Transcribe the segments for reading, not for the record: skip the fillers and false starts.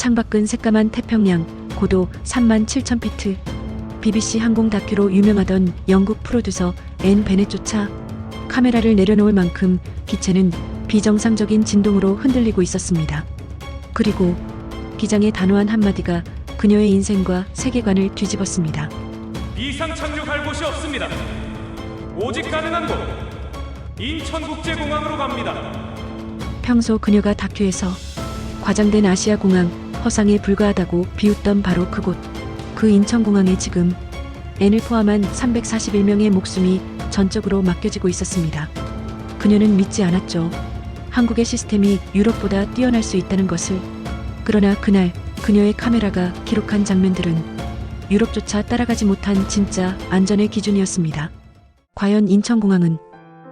창밖은 새까만 태평양, 고도 37,000피트. BBC 항공 다큐로 유명하던 영국 프로듀서 앤 베넷조차 카메라를 내려놓을 만큼 기체는 비정상적인 진동으로 흔들리고 있었습니다. 그리고 기장의 단호한 한마디가 그녀의 인생과 세계관을 뒤집었습니다. 비상 착륙할 곳이 없습니다. 오직 가능한 곳 인천국제공항으로 갑니다. 평소 그녀가 다큐에서 과장된 아시아공항, 허상에 불과하다고 비웃던 바로 그곳. 그 인천공항에 지금 앤을 포함한 341명의 목숨이 전적으로 맡겨지고 있었습니다. 그녀는 믿지 않았죠. 한국의 시스템이 유럽보다 뛰어날 수 있다는 것을. 그러나 그날 그녀의 카메라가 기록한 장면들은 유럽조차 따라가지 못한 진짜 안전의 기준이었습니다. 과연 인천공항은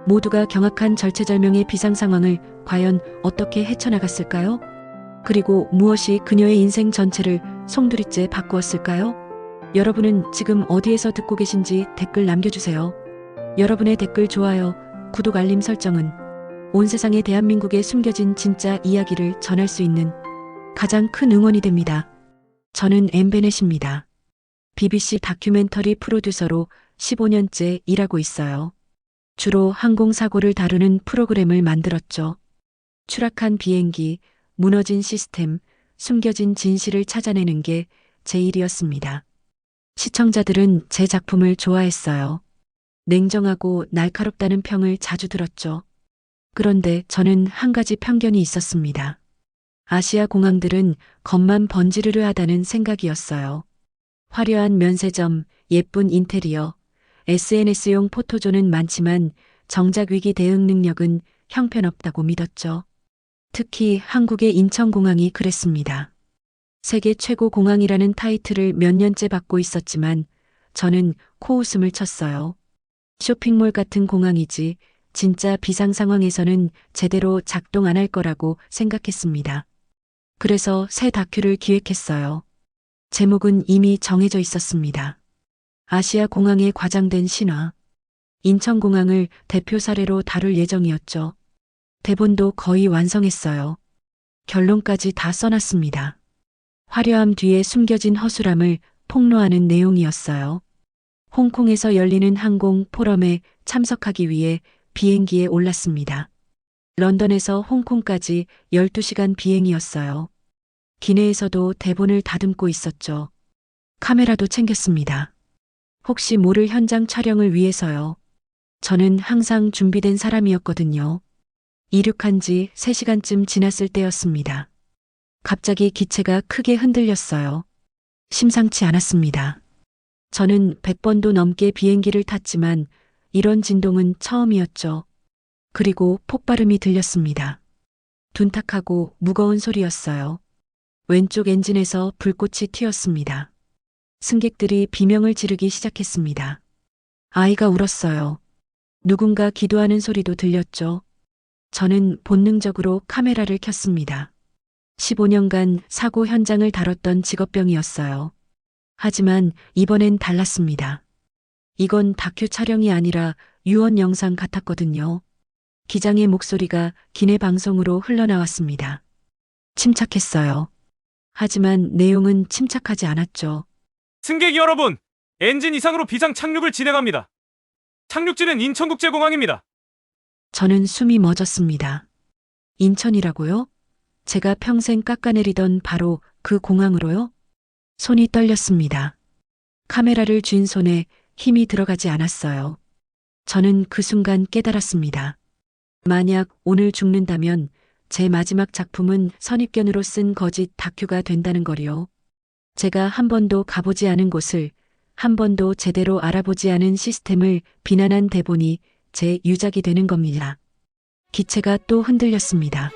모두가 경악한 절체절명의 비상 상황을 과연 어떻게 헤쳐나갔을까요? 그리고 무엇이 그녀의 인생 전체를 송두리째 바꾸었을까요? 여러분은 지금 어디에서 듣고 계신지 댓글 남겨주세요. 여러분의 댓글, 좋아요, 구독, 알림 설정은 온 세상에 대한민국에 숨겨진 진짜 이야기를 전할 수 있는 가장 큰 응원이 됩니다. 저는 앤 베넷입니다. BBC 다큐멘터리 프로듀서로 15년째 일하고 있어요. 주로 항공사고를 다루는 프로그램을 만들었죠. 추락한 비행기, 무너진 시스템, 숨겨진 진실을 찾아내는 게 제 일이었습니다. 시청자들은 제 작품을 좋아했어요. 냉정하고 날카롭다는 평을 자주 들었죠. 그런데 저는 한 가지 편견이 있었습니다. 아시아 공항들은 겉만 번지르르 하다는 생각이었어요. 화려한 면세점, 예쁜 인테리어, SNS용 포토존은 많지만 정작 위기 대응 능력은 형편없다고 믿었죠. 특히 한국의 인천공항이 그랬습니다. 세계 최고 공항이라는 타이틀을 몇 년째 받고 있었지만 저는 코웃음을 쳤어요. 쇼핑몰 같은 공항이지 진짜 비상 상황에서는 제대로 작동 안 할 거라고 생각했습니다. 그래서 새 다큐를 기획했어요. 제목은 이미 정해져 있었습니다. 아시아 공항에 과장된 신화. 인천공항을 대표 사례로 다룰 예정이었죠. 대본도 거의 완성했어요. 결론까지 다 써놨습니다. 화려함 뒤에 숨겨진 허술함을 폭로하는 내용이었어요. 홍콩에서 열리는 항공 포럼에 참석하기 위해 비행기에 올랐습니다. 런던에서 홍콩까지 12시간 비행이었어요. 기내에서도 대본을 다듬고 있었죠. 카메라도 챙겼습니다. 혹시 모를 현장 촬영을 위해서요. 저는 항상 준비된 사람이었거든요. 이륙한 지 3시간쯤 지났을 때였습니다. 갑자기 기체가 크게 흔들렸어요. 심상치 않았습니다. 저는 100번도 넘게 비행기를 탔지만 이런 진동은 처음이었죠. 그리고 폭발음이 들렸습니다. 둔탁하고 무거운 소리였어요. 왼쪽 엔진에서 불꽃이 튀었습니다. 승객들이 비명을 지르기 시작했습니다. 아이가 울었어요. 누군가 기도하는 소리도 들렸죠. 저는 본능적으로 카메라를 켰습니다. 15년간 사고 현장을 다뤘던 직업병이었어요. 하지만 이번엔 달랐습니다. 이건 다큐 촬영이 아니라 유언 영상 같았거든요. 기장의 목소리가 기내 방송으로 흘러나왔습니다. 침착했어요. 하지만 내용은 침착하지 않았죠. 승객 여러분, 엔진 이상으로 비상 착륙을 진행합니다. 착륙지는 인천국제공항입니다. 저는 숨이 멎었습니다. 인천이라고요? 제가 평생 깎아내리던 바로 그 공항으로요? 손이 떨렸습니다. 카메라를 쥔 손에 힘이 들어가지 않았어요. 저는 그 순간 깨달았습니다. 만약 오늘 죽는다면 제 마지막 작품은 선입견으로 쓴 거짓 다큐가 된다는 거리요. 제가 한 번도 가보지 않은 곳을, 한 번도 제대로 알아보지 않은 시스템을 비난한 대본이 제 유작이 되는 겁니다. 기체가 또 흔들렸습니다.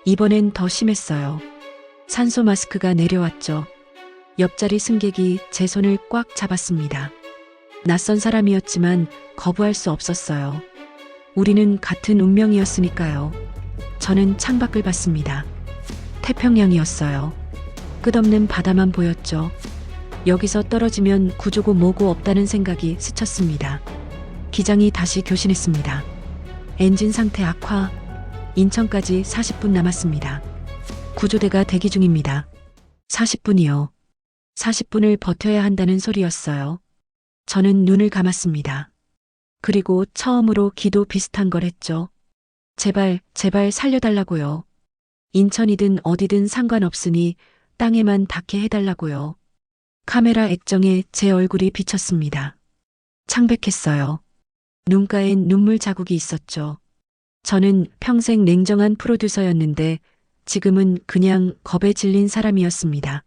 이번엔 더 심했어요. 산소 마스크가 내려왔죠. 옆자리 승객이 제 손을 꽉 잡았습니다. 낯선 사람이었지만 거부할 수 없었어요. 우리는 같은 운명이었으니까요. 저는 창밖을 봤습니다. 태평양이었어요. 끝없는 바다만 보였죠. 여기서 떨어지면 구조고 뭐고 없다는 생각이 스쳤습니다. 기장이 다시 교신했습니다. 엔진 상태 악화. 인천까지 40분 남았습니다. 구조대가 대기 중입니다. 40분이요. 40분을 버텨야 한다는 소리였어요. 저는 눈을 감았습니다. 그리고 처음으로 기도 비슷한 걸 했죠. 제발, 제발 살려달라고요. 인천이든 어디든 상관없으니 땅에만 닿게 해달라고요. 카메라 액정에 제 얼굴이 비쳤습니다. 창백했어요. 눈가엔 눈물 자국이 있었죠. 저는 평생 냉정한 프로듀서였는데 지금은 그냥 겁에 질린 사람이었습니다.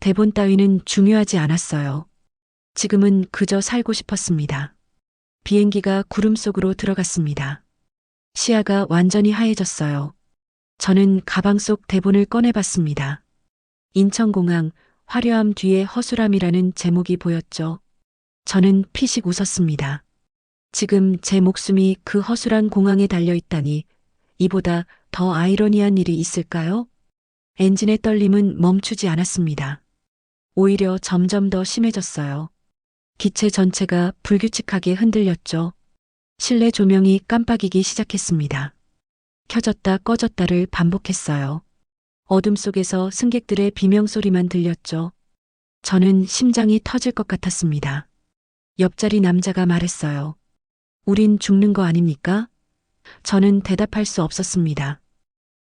대본 따위는 중요하지 않았어요. 지금은 그저 살고 싶었습니다. 비행기가 구름 속으로 들어갔습니다. 시야가 완전히 하얘졌어요. 저는 가방 속 대본을 꺼내봤습니다. 인천공항 화려함 뒤에 허술함이라는 제목이 보였죠. 저는 피식 웃었습니다. 지금 제 목숨이 그 허술한 공항에 달려있다니 이보다 더 아이러니한 일이 있을까요? 엔진의 떨림은 멈추지 않았습니다. 오히려 점점 더 심해졌어요. 기체 전체가 불규칙하게 흔들렸죠. 실내 조명이 깜빡이기 시작했습니다. 켜졌다 꺼졌다를 반복했어요. 어둠 속에서 승객들의 비명소리만 들렸죠. 저는 심장이 터질 것 같았습니다. 옆자리 남자가 말했어요. 우린 죽는 거 아닙니까? 저는 대답할 수 없었습니다.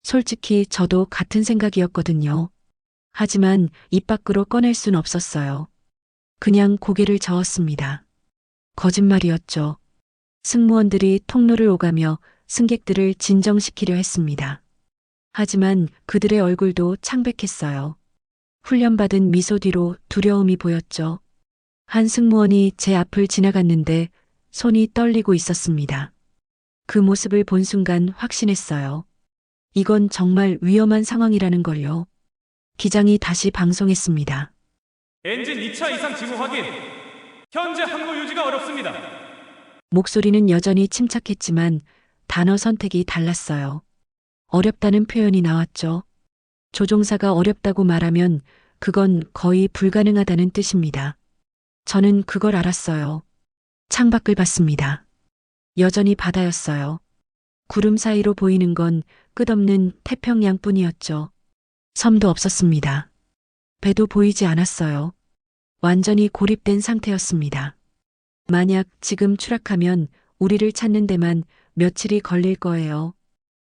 솔직히 저도 같은 생각이었거든요. 하지만 입 밖으로 꺼낼 순 없었어요. 그냥 고개를 저었습니다. 거짓말이었죠. 승무원들이 통로를 오가며 승객들을 진정시키려 했습니다. 하지만 그들의 얼굴도 창백했어요. 훈련받은 미소 뒤로 두려움이 보였죠. 한 승무원이 제 앞을 지나갔는데 손이 떨리고 있었습니다. 그 모습을 본 순간 확신했어요. 이건 정말 위험한 상황이라는 걸요. 기장이 다시 방송했습니다. 엔진 2차 이상 징후 확인. 현재 항로 유지가 어렵습니다. 목소리는 여전히 침착했지만 단어 선택이 달랐어요. 어렵다는 표현이 나왔죠. 조종사가 어렵다고 말하면 그건 거의 불가능하다는 뜻입니다. 저는 그걸 알았어요. 창밖을 봤습니다. 여전히 바다였어요. 구름 사이로 보이는 건 끝없는 태평양뿐이었죠. 섬도 없었습니다. 배도 보이지 않았어요. 완전히 고립된 상태였습니다. 만약 지금 추락하면 우리를 찾는 데만 며칠이 걸릴 거예요.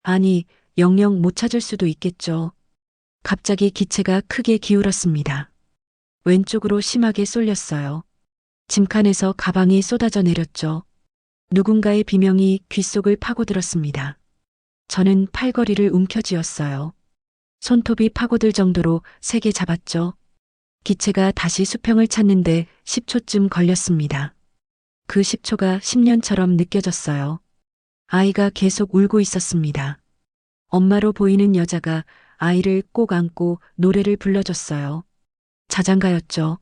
아니, 영영 못 찾을 수도 있겠죠. 갑자기 기체가 크게 기울었습니다. 왼쪽으로 심하게 쏠렸어요. 짐칸에서 가방이 쏟아져 내렸죠. 누군가의 비명이 귓속을 파고들었습니다. 저는 팔걸이를 움켜쥐었어요. 손톱이 파고들 정도로 세게 잡았죠. 기체가 다시 수평을 찾는데 10초쯤 걸렸습니다. 그 10초가 10년처럼 느껴졌어요. 아이가 계속 울고 있었습니다. 엄마로 보이는 여자가 아이를 꼭 안고 노래를 불러줬어요. 자장가였죠.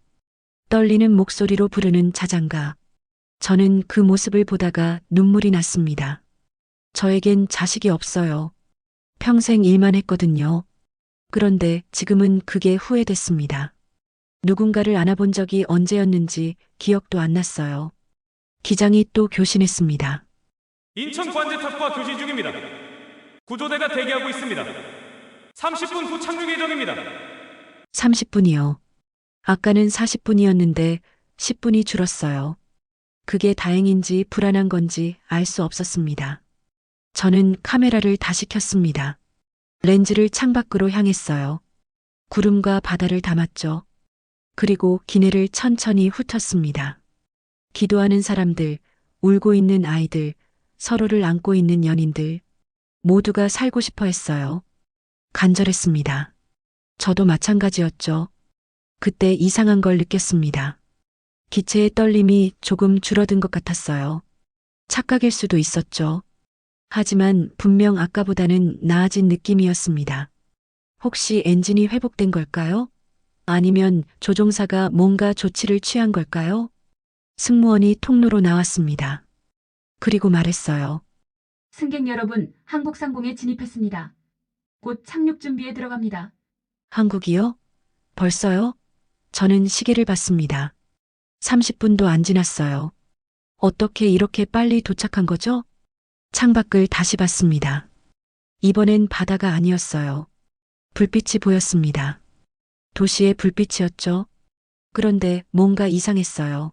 떨리는 목소리로 부르는 자장가. 저는 그 모습을 보다가 눈물이 났습니다. 저에겐 자식이 없어요. 평생 일만 했거든요. 그런데 지금은 그게 후회됐습니다. 누군가를 안아본 적이 언제였는지 기억도 안 났어요. 기장이 또 교신했습니다. 인천 관제탑과 교신 중입니다. 구조대가 대기하고 있습니다. 30분 후 착륙 예정입니다. 30분이요. 아까는 40분이었는데 10분이 줄었어요. 그게 다행인지 불안한 건지 알 수 없었습니다. 저는 카메라를 다시 켰습니다. 렌즈를 창밖으로 향했어요. 구름과 바다를 담았죠. 그리고 기내를 천천히 훑었습니다. 기도하는 사람들, 울고 있는 아이들, 서로를 안고 있는 연인들, 모두가 살고 싶어 했어요. 간절했습니다. 저도 마찬가지였죠. 그때 이상한 걸 느꼈습니다. 기체의 떨림이 조금 줄어든 것 같았어요. 착각일 수도 있었죠. 하지만 분명 아까보다는 나아진 느낌이었습니다. 혹시 엔진이 회복된 걸까요? 아니면 조종사가 뭔가 조치를 취한 걸까요? 승무원이 통로로 나왔습니다. 그리고 말했어요. 승객 여러분, 한국상공에 진입했습니다. 곧 착륙 준비에 들어갑니다. 한국이요? 벌써요? 저는 시계를 봤습니다. 30분도 안 지났어요. 어떻게 이렇게 빨리 도착한 거죠? 창밖을 다시 봤습니다. 이번엔 바다가 아니었어요. 불빛이 보였습니다. 도시의 불빛이었죠. 그런데 뭔가 이상했어요.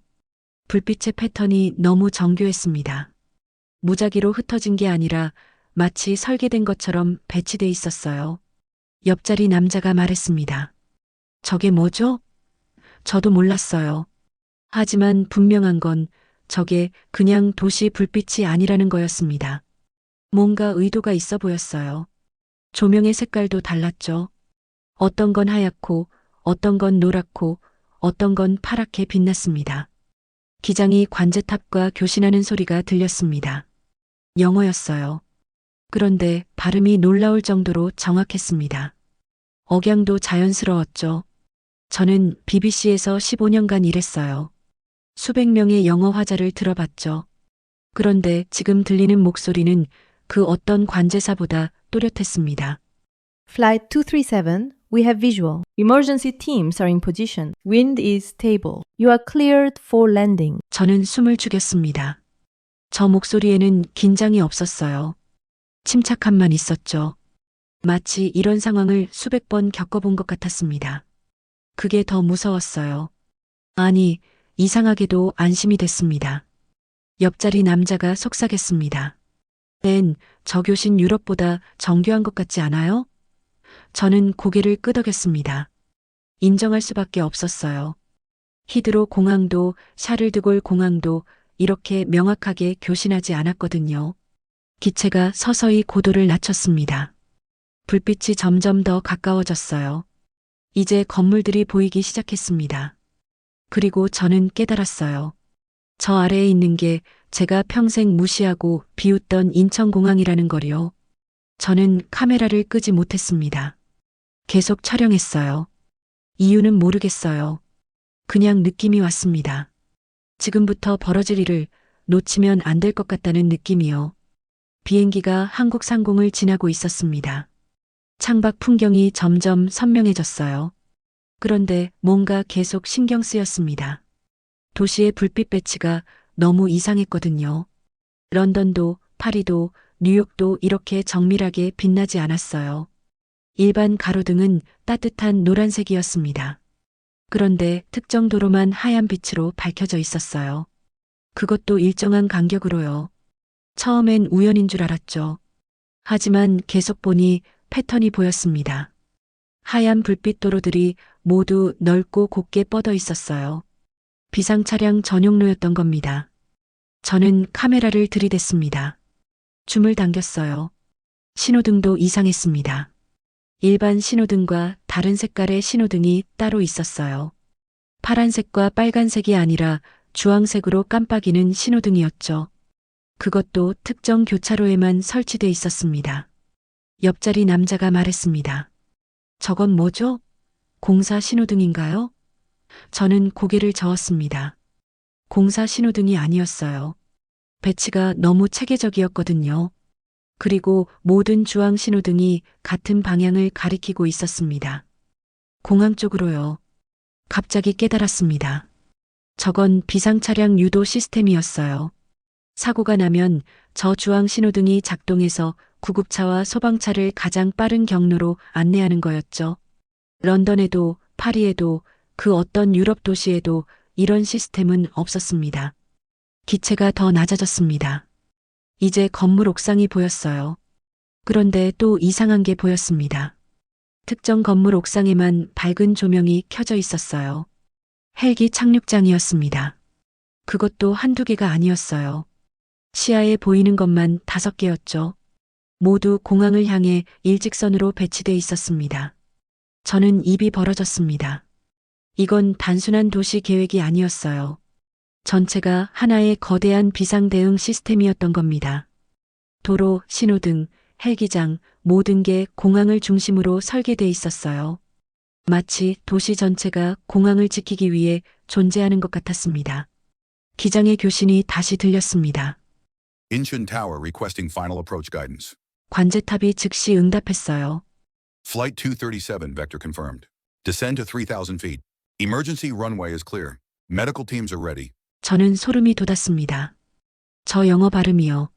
불빛의 패턴이 너무 정교했습니다. 무작위로 흩어진 게 아니라 마치 설계된 것처럼 배치돼 있었어요. 옆자리 남자가 말했습니다. 저게 뭐죠? 저도 몰랐어요. 하지만 분명한 건 저게 그냥 도시 불빛이 아니라는 거였습니다. 뭔가 의도가 있어 보였어요. 조명의 색깔도 달랐죠. 어떤 건 하얗고, 어떤 건 노랗고, 어떤 건 파랗게 빛났습니다. 기장이 관제탑과 교신하는 소리가 들렸습니다. 영어였어요. 그런데 발음이 놀라울 정도로 정확했습니다. 억양도 자연스러웠죠. 저는 BBC에서 15년간 일했어요. 수백 명의 영어 화자를 들어봤죠. 그런데 지금 들리는 목소리는 그 어떤 관제사보다 또렷했습니다. Flight 237, we have visual. Emergency teams are in position. Wind is stable. You are cleared for landing. 저는 숨을 죽였습니다. 저 목소리에는 긴장이 없었어요. 침착함만 있었죠. 마치 이런 상황을 수백 번 겪어본 것 같았습니다. 그게 더 무서웠어요. 아니, 이상하게도 안심이 됐습니다. 옆자리 남자가 속삭였습니다. 땐 저 교신 유럽보다 정교한 것 같지 않아요? 저는 고개를 끄덕였습니다. 인정할 수밖에 없었어요. 히드로 공항도 샤를드골 공항도 이렇게 명확하게 교신하지 않았거든요. 기체가 서서히 고도를 낮췄습니다. 불빛이 점점 더 가까워졌어요. 이제 건물들이 보이기 시작했습니다. 그리고 저는 깨달았어요. 저 아래에 있는 게 제가 평생 무시하고 비웃던 인천공항이라는 거요. 저는 카메라를 끄지 못했습니다. 계속 촬영했어요. 이유는 모르겠어요. 그냥 느낌이 왔습니다. 지금부터 벌어질 일을 놓치면 안 될 것 같다는 느낌이요. 비행기가 한국 상공을 지나고 있었습니다. 창밖 풍경이 점점 선명해졌어요. 그런데 뭔가 계속 신경 쓰였습니다. 도시의 불빛 배치가 너무 이상했거든요. 런던도 파리도 뉴욕도 이렇게 정밀하게 빛나지 않았어요. 일반 가로등은 따뜻한 노란색이었습니다. 그런데 특정 도로만 하얀 빛으로 밝혀져 있었어요. 그것도 일정한 간격으로요. 처음엔 우연인 줄 알았죠. 하지만 계속 보니 패턴이 보였습니다. 하얀 불빛 도로들이 모두 넓고 곱게 뻗어 있었어요. 비상차량 전용로였던 겁니다. 저는 카메라를 들이댔습니다. 줌을 당겼어요. 신호등도 이상했습니다. 일반 신호등과 다른 색깔의 신호등이 따로 있었어요. 파란색과 빨간색이 아니라 주황색으로 깜빡이는 신호등이었죠. 그것도 특정 교차로에만 설치돼 있었습니다. 옆자리 남자가 말했습니다. 저건 뭐죠? 공사 신호등인가요? 저는 고개를 저었습니다. 공사 신호등이 아니었어요. 배치가 너무 체계적이었거든요. 그리고 모든 주황 신호등이 같은 방향을 가리키고 있었습니다. 공항 쪽으로요. 갑자기 깨달았습니다. 저건 비상차량 유도 시스템이었어요. 사고가 나면 저 주황 신호등이 작동해서 구급차와 소방차를 가장 빠른 경로로 안내하는 거였죠. 런던에도 파리에도 그 어떤 유럽 도시에도 이런 시스템은 없었습니다. 기체가 더 낮아졌습니다. 이제 건물 옥상이 보였어요. 그런데 또 이상한 게 보였습니다. 특정 건물 옥상에만 밝은 조명이 켜져 있었어요. 헬기 착륙장이었습니다. 그것도 한두 개가 아니었어요. 시야에 보이는 것만 5개였죠. 모두 공항을 향해 일직선으로 배치돼 있었습니다. 저는 입이 벌어졌습니다. 이건 단순한 도시 계획이 아니었어요. 전체가 하나의 거대한 비상 대응 시스템이었던 겁니다. 도로, 신호등, 헬기장, 모든 게 공항을 중심으로 설계돼 있었어요. 마치 도시 전체가 공항을 지키기 위해 존재하는 것 같았습니다. 기장의 교신이 다시 들렸습니다. Incheon Tower requesting final approach guidance. 관제탑이 즉시 응답했어요. Flight 237 vector confirmed. Descend to 3,000 feet. Emergency runway is clear. Medical teams are ready. 저는 소름이 돋았습니다. 저 영어 발음이요.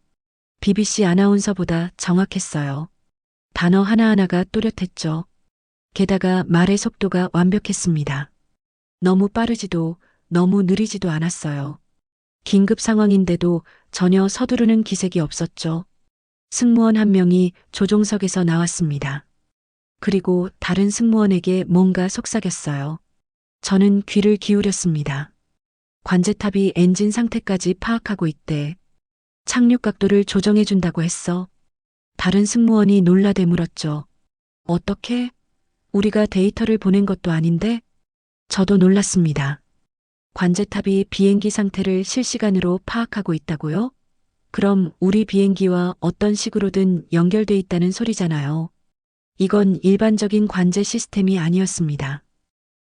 BBC 아나운서보다 정확했어요. 단어 하나하나가 또렷했죠. 게다가 말의 속도가 완벽했습니다. 너무 빠르지도 너무 느리지도 않았어요. 긴급 상황인데도 전혀 서두르는 기색이 없었죠. 승무원 한 명이 조종석에서 나왔습니다. 그리고 다른 승무원에게 뭔가 속삭였어요. 저는 귀를 기울였습니다. 관제탑이 엔진 상태까지 파악하고 있대. 착륙 각도를 조정해 준다고 했어. 다른 승무원이 놀라대 물었죠. 어떻게? 우리가 데이터를 보낸 것도 아닌데? 저도 놀랐습니다. 관제탑이 비행기 상태를 실시간으로 파악하고 있다고요? 그럼 우리 비행기와 어떤 식으로든 연결돼 있다는 소리잖아요. 이건 일반적인 관제 시스템이 아니었습니다.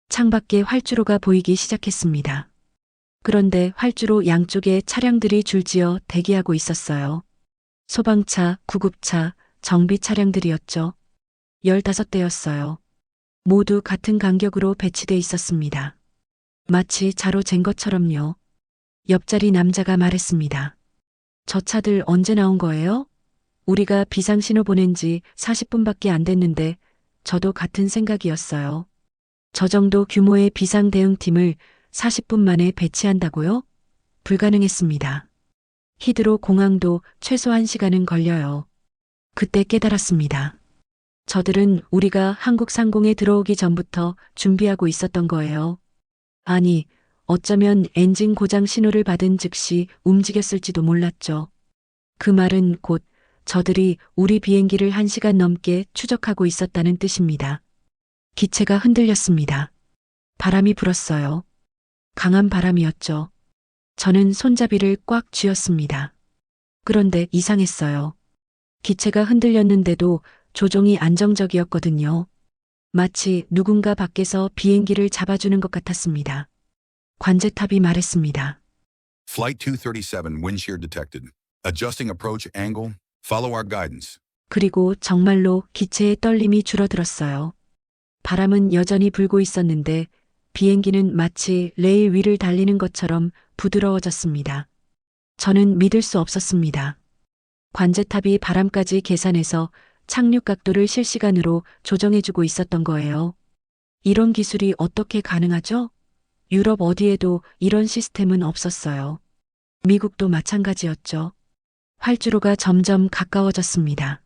창밖에 활주로가 보이기 시작했습니다. 그런데 활주로 양쪽에 차량들이 줄지어 대기하고 있었어요. 소방차, 구급차, 정비 차량들이었죠. 15대였어요. 모두 같은 간격으로 배치돼 있었습니다. 마치 자로 잰 것처럼요. 옆자리 남자가 말했습니다. 저 차들 언제 나온 거예요? 우리가 비상신호 보낸 지 40분밖에 안 됐는데 저도 같은 생각이었어요. 저 정도 규모의 비상 대응팀을 40분 만에 배치한다고요? 불가능했습니다. 히드로 공항도 최소 1시간은 걸려요. 그때 깨달았습니다. 저들은 우리가 한국 상공에 들어오기 전부터 준비하고 있었던 거예요. 아니, 어쩌면 엔진 고장 신호를 받은 즉시 움직였을지도 몰랐죠. 그 말은 곧 저들이 우리 비행기를 1시간 넘게 추적하고 있었다는 뜻입니다. 기체가 흔들렸습니다. 바람이 불었어요. 강한 바람이었죠. 저는 손잡이를 꽉 쥐었습니다. 그런데 이상했어요. 기체가 흔들렸는데도 조종이 안정적이었거든요. 마치 누군가 밖에서 비행기를 잡아주는 것 같았습니다. 관제탑이 말했습니다. Flight 237 wind shear detected. Adjusting approach angle. Follow our guidance. 그리고 정말로 기체의 떨림이 줄어들었어요. 바람은 여전히 불고 있었는데 비행기는 마치 레일 위를 달리는 것처럼 부드러워졌습니다. 저는 믿을 수 없었습니다. 관제탑이 바람까지 계산해서 착륙 각도를 실시간으로 조정해주고 있었던 거예요. 이런 기술이 어떻게 가능하죠? 유럽 어디에도 이런 시스템은 없었어요. 미국도 마찬가지였죠. 활주로가 점점 가까워졌습니다.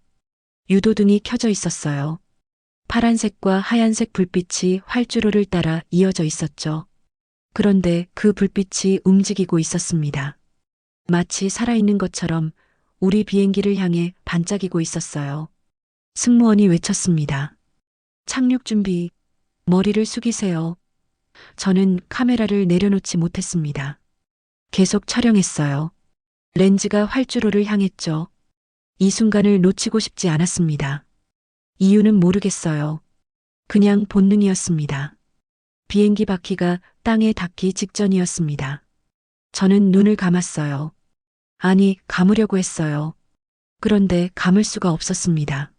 유도등이 켜져 있었어요. 파란색과 하얀색 불빛이 활주로를 따라 이어져 있었죠. 그런데 그 불빛이 움직이고 있었습니다. 마치 살아있는 것처럼 우리 비행기를 향해 반짝이고 있었어요. 승무원이 외쳤습니다. 착륙 준비, 머리를 숙이세요. 저는 카메라를 내려놓지 못했습니다. 계속 촬영했어요. 렌즈가 활주로를 향했죠. 이 순간을 놓치고 싶지 않았습니다. 이유는 모르겠어요. 그냥 본능이었습니다. 비행기 바퀴가 땅에 닿기 직전이었습니다. 저는 눈을 감았어요. 아니, 감으려고 했어요. 그런데 감을 수가 없었습니다.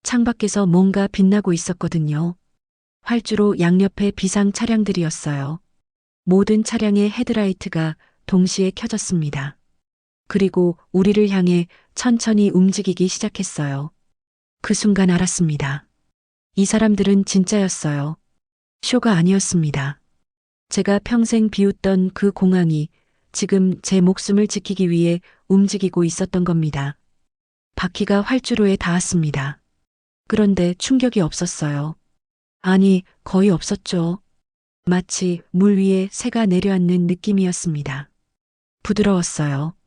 창밖에서 뭔가 빛나고 있었거든요. 활주로 양옆에 비상 차량들이었어요. 모든 차량의 헤드라이트가 동시에 켜졌습니다. 그리고 우리를 향해 천천히 움직이기 시작했어요. 그 순간 알았습니다. 이 사람들은 진짜였어요. 쇼가 아니었습니다. 제가 평생 비웃던 그 공항이 지금 제 목숨을 지키기 위해 움직이고 있었던 겁니다. 바퀴가 활주로에 닿았습니다. 그런데 충격이 없었어요. 아니, 거의 없었죠. 마치 물 위에 새가 내려앉는 느낌이었습니다. 부드러웠어요.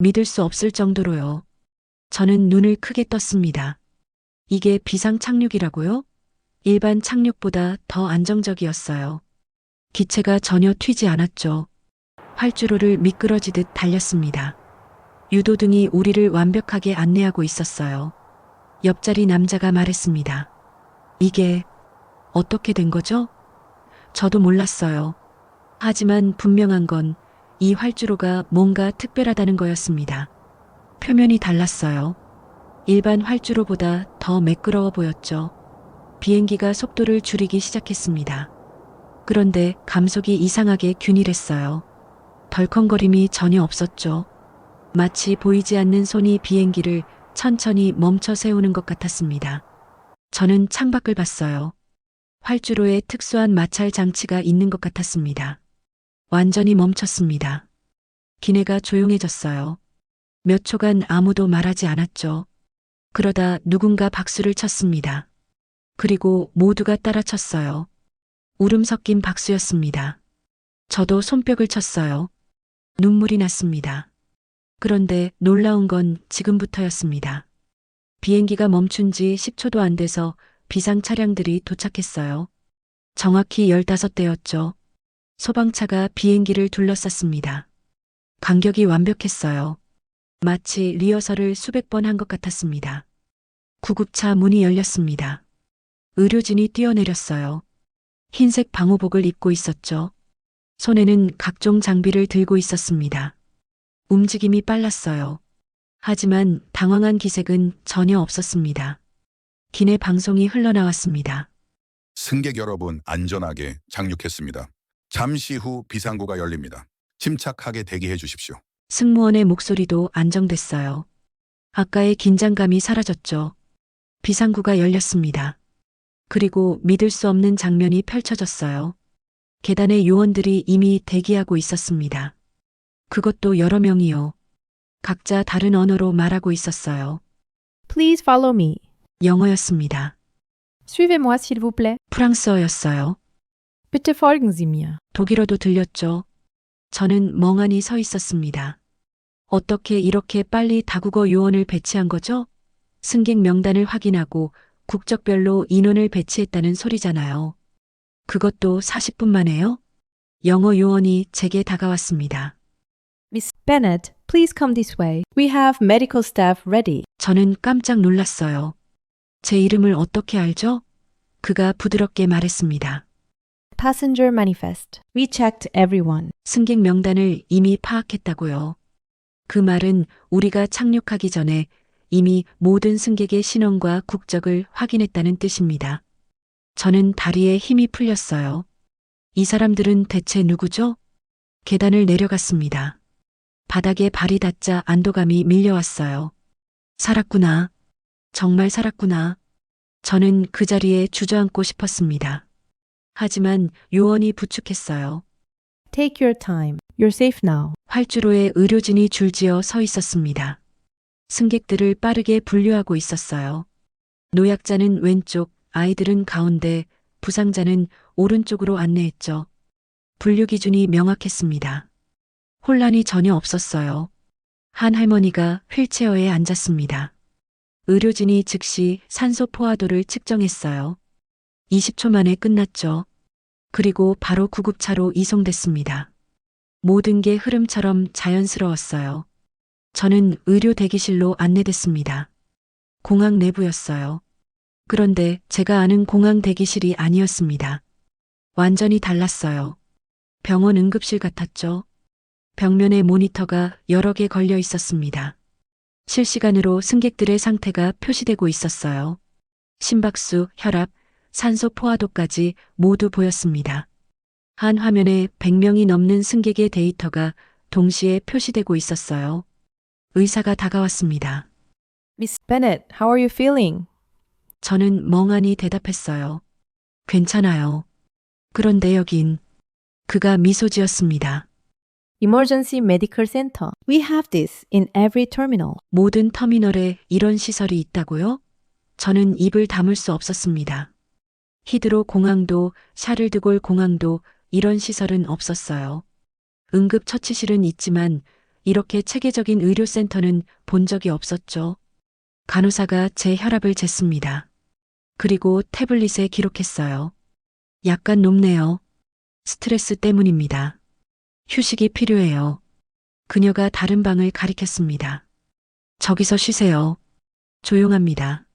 믿을 수 없을 정도로요. 저는 눈을 크게 떴습니다. 이게 비상 착륙이라고요? 일반 착륙보다 더 안정적이었어요. 기체가 전혀 튀지 않았죠. 활주로를 미끄러지듯 달렸습니다. 유도등이 우리를 완벽하게 안내하고 있었어요. 옆자리 남자가 말했습니다. 이게 어떻게 된 거죠? 저도 몰랐어요. 하지만 분명한 건 이 활주로가 뭔가 특별하다는 거였습니다. 표면이 달랐어요. 일반 활주로보다 더 매끄러워 보였죠. 비행기가 속도를 줄이기 시작했습니다. 그런데 감속이 이상하게 균일했어요. 덜컹거림이 전혀 없었죠. 마치 보이지 않는 손이 비행기를 천천히 멈춰 세우는 것 같았습니다. 저는 창밖을 봤어요. 활주로에 특수한 마찰 장치가 있는 것 같았습니다. 완전히 멈췄습니다. 기내가 조용해졌어요. 몇 초간 아무도 말하지 않았죠. 그러다 누군가 박수를 쳤습니다. 그리고 모두가 따라 쳤어요. 울음 섞인 박수였습니다. 저도 손뼉을 쳤어요. 눈물이 났습니다. 그런데 놀라운 건 지금부터였습니다. 비행기가 멈춘 지 10초도 안 돼서 비상 차량들이 도착했어요. 정확히 15대였죠. 소방차가 비행기를 둘러쌌습니다. 간격이 완벽했어요. 마치 리허설을 수백 번 한 것 같았습니다. 구급차 문이 열렸습니다. 의료진이 뛰어내렸어요. 흰색 방호복을 입고 있었죠. 손에는 각종 장비를 들고 있었습니다. 움직임이 빨랐어요. 하지만 당황한 기색은 전혀 없었습니다. 기내 방송이 흘러나왔습니다. 승객 여러분 안전하게 착륙했습니다. 잠시 후 비상구가 열립니다. 침착하게 대기해 주십시오. 승무원의 목소리도 안정됐어요. 아까의 긴장감이 사라졌죠. 비상구가 열렸습니다. 그리고 믿을 수 없는 장면이 펼쳐졌어요. 계단에 요원들이 이미 대기하고 있었습니다. 그것도 여러 명이요. 각자 다른 언어로 말하고 있었어요. Please follow me. 영어였습니다. Suivez-moi, s'il vous plaît. 프랑스어였어요. Bitte folgen Sie mir. 독일어도 들렸죠. 저는 멍하니 서 있었습니다. 어떻게 이렇게 빨리 다국어 요원을 배치한 거죠? 승객 명단을 확인하고 국적별로 인원을 배치했다는 소리잖아요. 그것도 40분 만에요? 영어 요원이 제게 다가왔습니다. Miss Bennett, please come this way. We have medical staff ready. 저는 깜짝 놀랐어요. 제 이름을 어떻게 알죠? 그가 부드럽게 말했습니다. Passenger manifest. We checked everyone. 승객 명단을 이미 파악했다고요. 그 말은 우리가 착륙하기 전에 이미 모든 승객의 신원과 국적을 확인했다는 뜻입니다. 저는 다리에 힘이 풀렸어요. 이 사람들은 대체 누구죠? 계단을 내려갔습니다. 바닥에 발이 닿자 안도감이 밀려왔어요. 살았구나. 정말 살았구나. 저는 그 자리에 주저앉고 싶었습니다. 하지만 요원이 부축했어요. Take your time. You're safe now. 활주로에 의료진이 줄지어 서 있었습니다. 승객들을 빠르게 분류하고 있었어요. 노약자는 왼쪽, 아이들은 가운데, 부상자는 오른쪽으로 안내했죠. 분류 기준이 명확했습니다. 혼란이 전혀 없었어요. 한 할머니가 휠체어에 앉았습니다. 의료진이 즉시 산소 포화도를 측정했어요. 20초 만에 끝났죠. 그리고 바로 구급차로 이송됐습니다. 모든 게 흐름처럼 자연스러웠어요. 저는 의료 대기실로 안내됐습니다. 공항 내부였어요. 그런데 제가 아는 공항 대기실이 아니었습니다. 완전히 달랐어요. 병원 응급실 같았죠. 벽면에 모니터가 여러 개 걸려 있었습니다. 실시간으로 승객들의 상태가 표시되고 있었어요. 심박수, 혈압, 산소 포화도까지 모두 보였습니다. 한 화면에 100명이 넘는 승객의 데이터가 동시에 표시되고 있었어요. 의사가 다가왔습니다. Miss Bennett, how are you feeling? 저는 멍하니 대답했어요. 괜찮아요. 그런데 여긴 그가 미소 지었습니다. Emergency Medical Center. We have this in every terminal. 모든 터미널에 이런 시설이 있다고요? 저는 입을 다물 수 없었습니다. 히드로 공항도 샤를드골 공항도 이런 시설은 없었어요. 응급처치실은 있지만 이렇게 체계적인 의료센터는 본 적이 없었죠. 간호사가 제 혈압을 쟀습니다. 그리고 태블릿에 기록했어요. 약간 높네요. 스트레스 때문입니다. 휴식이 필요해요. 그녀가 다른 방을 가리켰습니다. 저기서 쉬세요. 조용합니다.